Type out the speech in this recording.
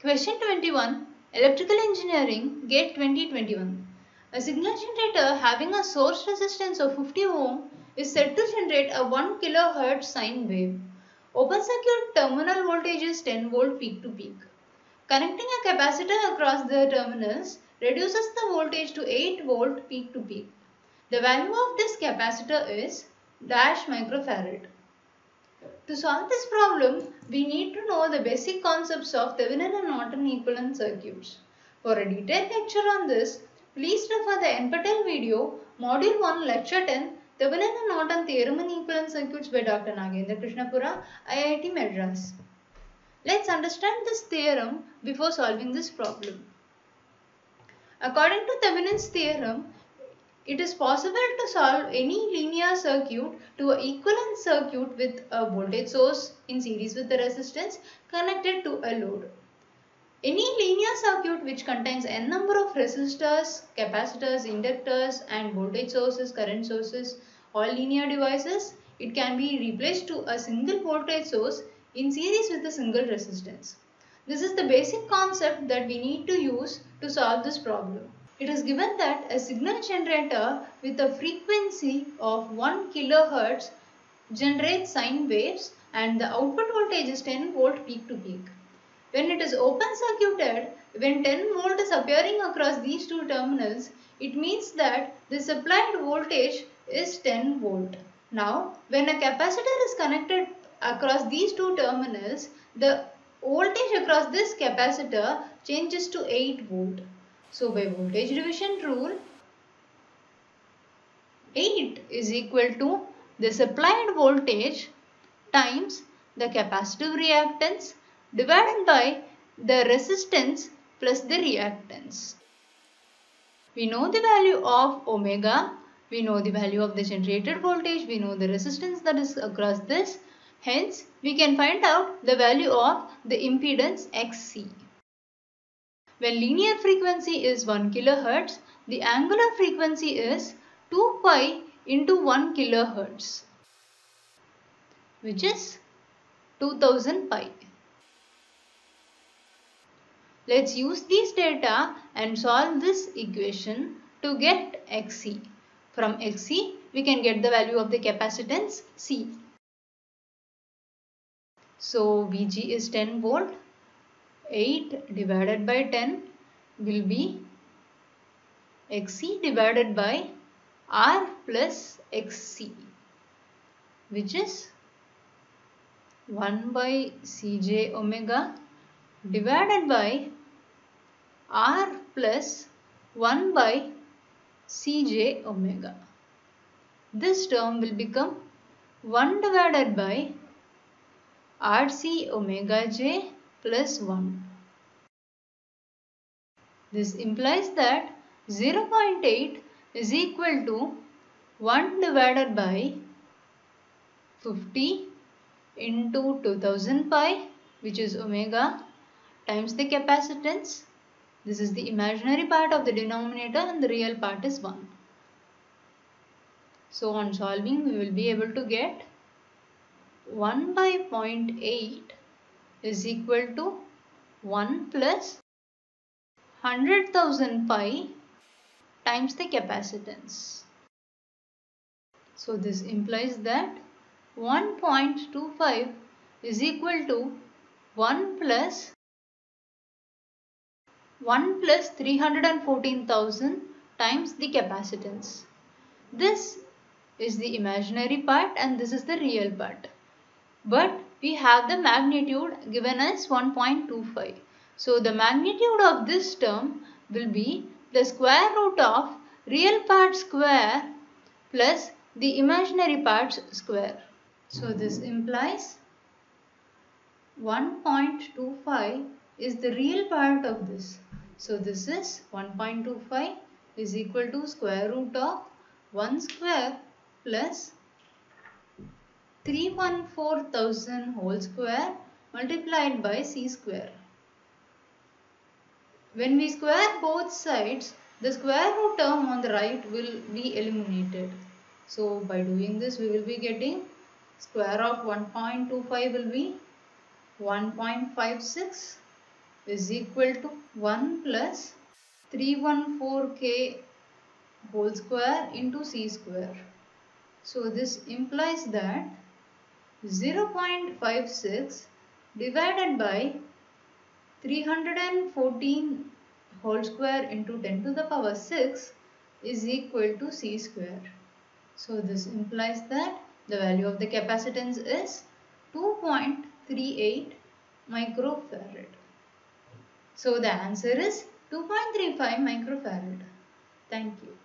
Question 21. Electrical Engineering, GATE 2021. A signal generator having a source resistance of 50 ohm is said to generate a 1 kHz sine wave. Open circuit terminal voltage is 10 volt peak to peak. Connecting a capacitor across the terminals reduces the voltage to 8 volt peak to peak. The value of this capacitor is dash microfarad. To solve this problem, we need to know the basic concepts of Thevenin and Norton equivalent circuits. For a detailed lecture on this, please refer the NPTEL video, Module 1, Lecture 10, Thevenin and Norton Theorem and Equivalent Circuits by Dr. Nagendra Krishnapura, IIT Madras. Let's understand this theorem before solving this problem. According to Thevenin's theorem, it is possible to solve any linear circuit to an equivalent circuit with a voltage source in series with the resistance connected to a load. Any linear circuit which contains n number of resistors, capacitors, inductors and voltage sources, current sources, all linear devices, it can be replaced to a single voltage source in series with a single resistance. This is the basic concept that we need to use to solve this problem. It is given that a signal generator with a frequency of 1 kHz generates sine waves and the output voltage is 10 volt peak to peak. When it is open circuited, when 10 volt is appearing across these two terminals, it means that the supplied voltage is 10 volt. Now, when a capacitor is connected across these two terminals, the voltage across this capacitor changes to 8 volt. So by voltage division rule, 8 is equal to the supplied voltage times the capacitive reactance divided by the resistance plus the reactance. We know the value of omega, we know the value of the generated voltage, we know the resistance that is across this. Hence, we can find out the value of the impedance Xc. When linear frequency is 1 kHz, the angular frequency is 2 pi into 1 kHz, which is 2000 pi. Let's use these data and solve this equation to get Xc. From Xc, we can get the value of the capacitance C. So Vg is 10 volt. 8 divided by 10 will be Xc divided by R plus Xc, which is 1 by Cj omega divided by R plus 1 by Cj omega. This term will become 1 divided by Rc omega j plus 1. This implies that 0.8 is equal to 1 divided by 50 into 2000 pi, which is omega, times the capacitance. This is the imaginary part of the denominator and the real part is 1. So on solving, we will be able to get 1 by 0.8 is equal to 1 plus 100,000 pi times the capacitance. So this implies that 1.25 is equal to 1 plus 314,000 times the capacitance. This is the imaginary part and this is the real part. But we have the magnitude given as 1.25. So the magnitude of this term will be the square root of real part square plus the imaginary part square. So this implies 1.25 is the real part of this. So this is 1.25 is equal to square root of 1 square plus 314,000 whole square multiplied by c square. When we square both sides, the square root term on the right will be eliminated. So by doing this, we will be getting square of 1.25 will be 1.56 is equal to 1 plus 314k whole square into c square. So this implies that 0.56 divided by 314 whole square into 10 to the power 6 is equal to c square. So this implies that the value of the capacitance is 2.38 microfarad. So the answer is 2.35 microfarad. Thank you.